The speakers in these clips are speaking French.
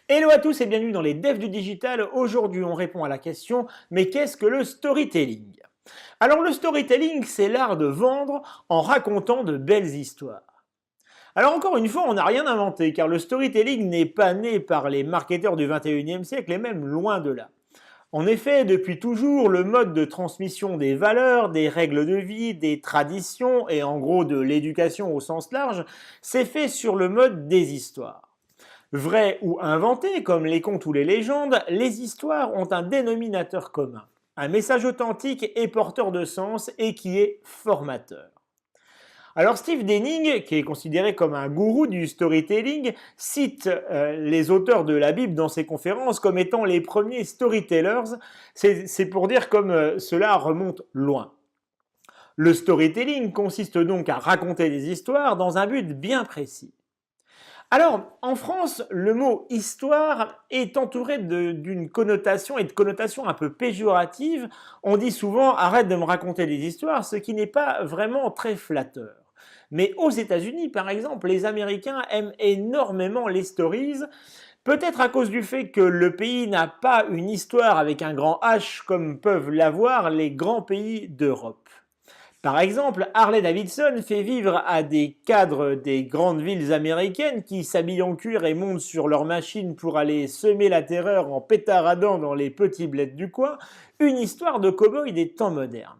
Hello à tous et bienvenue dans les devs du digital. Aujourd'hui, on répond à la question, mais qu'est-ce que le storytelling? Alors le storytelling, c'est l'art de vendre en racontant de belles histoires. Alors encore une fois, on n'a rien inventé, car le storytelling n'est pas né par les marketeurs du 21e siècle et même loin de là. En effet, depuis toujours, le mode de transmission des valeurs, des règles de vie, des traditions et en gros de l'éducation au sens large, s'est fait sur le mode des histoires. Vraies ou inventées, comme les contes ou les légendes, les histoires ont un dénominateur commun, un message authentique et porteur de sens et qui est formateur. Alors Steve Denning, qui est considéré comme un gourou du storytelling, cite les auteurs de la Bible dans ses conférences comme étant les premiers storytellers, c'est pour dire comme cela remonte loin. Le storytelling consiste donc à raconter des histoires dans un but bien précis. Alors, en France, le mot histoire est entouré d'une connotation et de connotations un peu péjoratives. On dit souvent arrête de me raconter des histoires, ce qui n'est pas vraiment très flatteur. Mais aux États-Unis, par exemple, les Américains aiment énormément les stories, peut-être à cause du fait que le pays n'a pas une histoire avec un grand H comme peuvent l'avoir les grands pays d'Europe. Par exemple, Harley Davidson fait vivre à des cadres des grandes villes américaines qui s'habillent en cuir et montent sur leur machine pour aller semer la terreur en pétaradant dans les petits bleds du coin, une histoire de cow-boy des temps modernes.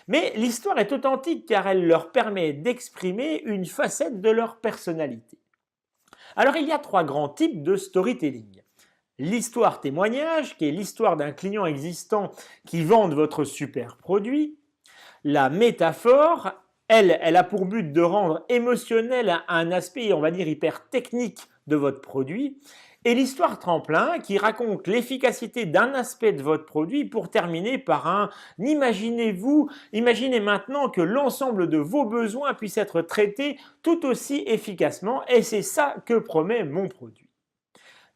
Mais l'histoire est authentique car elle leur permet d'exprimer une facette de leur personnalité. Alors il y a trois grands types de storytelling. L'histoire témoignage, qui est l'histoire d'un client existant qui vende votre super produit. La métaphore, elle a pour but de rendre émotionnel un aspect, on va dire, hyper technique de votre produit. Et l'histoire tremplin qui raconte l'efficacité d'un aspect de votre produit pour terminer par un « imaginez maintenant que l'ensemble de vos besoins puissent être traités tout aussi efficacement et c'est ça que promet mon produit ».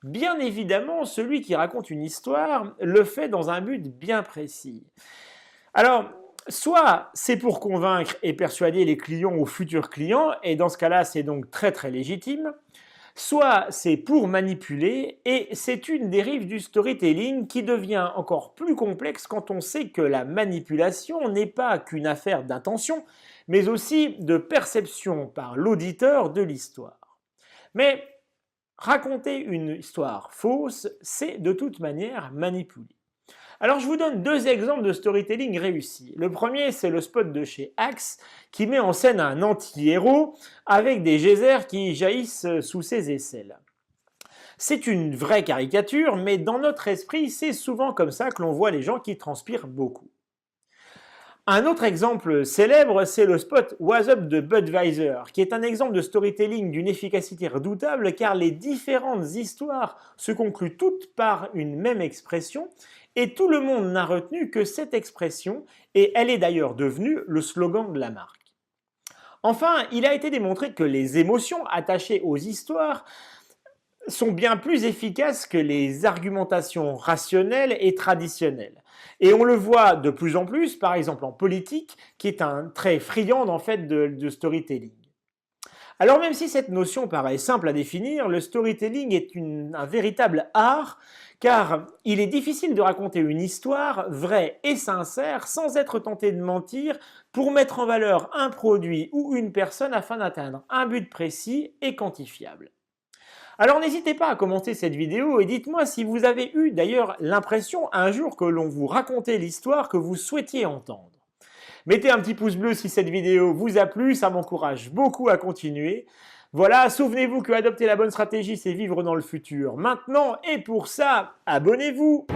Bien évidemment, celui qui raconte une histoire le fait dans un but bien précis. Alors, soit c'est pour convaincre et persuader les clients ou futurs clients, et dans ce cas-là, c'est donc très très légitime. Soit c'est pour manipuler, et c'est une dérive du storytelling qui devient encore plus complexe quand on sait que la manipulation n'est pas qu'une affaire d'intention, mais aussi de perception par l'auditeur de l'histoire. Mais raconter une histoire fausse, c'est de toute manière manipuler. Alors je vous donne deux exemples de storytelling réussis. Le premier, c'est le spot de chez Axe qui met en scène un anti-héros avec des geysers qui jaillissent sous ses aisselles. C'est une vraie caricature, mais dans notre esprit, c'est souvent comme ça que l'on voit les gens qui transpirent beaucoup. Un autre exemple célèbre, c'est le spot What's Up de Budweiser, qui est un exemple de storytelling d'une efficacité redoutable car les différentes histoires se concluent toutes par une même expression et tout le monde n'a retenu que cette expression et elle est d'ailleurs devenue le slogan de la marque. Enfin, il a été démontré que les émotions attachées aux histoires sont bien plus efficaces que les argumentations rationnelles et traditionnelles. Et on le voit de plus en plus, par exemple en politique, qui est un très friand en fait de storytelling. Alors même si cette notion paraît simple à définir, le storytelling est un véritable art car il est difficile de raconter une histoire vraie et sincère sans être tenté de mentir pour mettre en valeur un produit ou une personne afin d'atteindre un but précis et quantifiable. Alors n'hésitez pas à commenter cette vidéo et dites-moi si vous avez eu d'ailleurs l'impression un jour que l'on vous racontait l'histoire que vous souhaitiez entendre. Mettez un petit pouce bleu si cette vidéo vous a plu, ça m'encourage beaucoup à continuer. Voilà, souvenez-vous que adopter la bonne stratégie, c'est vivre dans le futur maintenant et pour ça, abonnez-vous!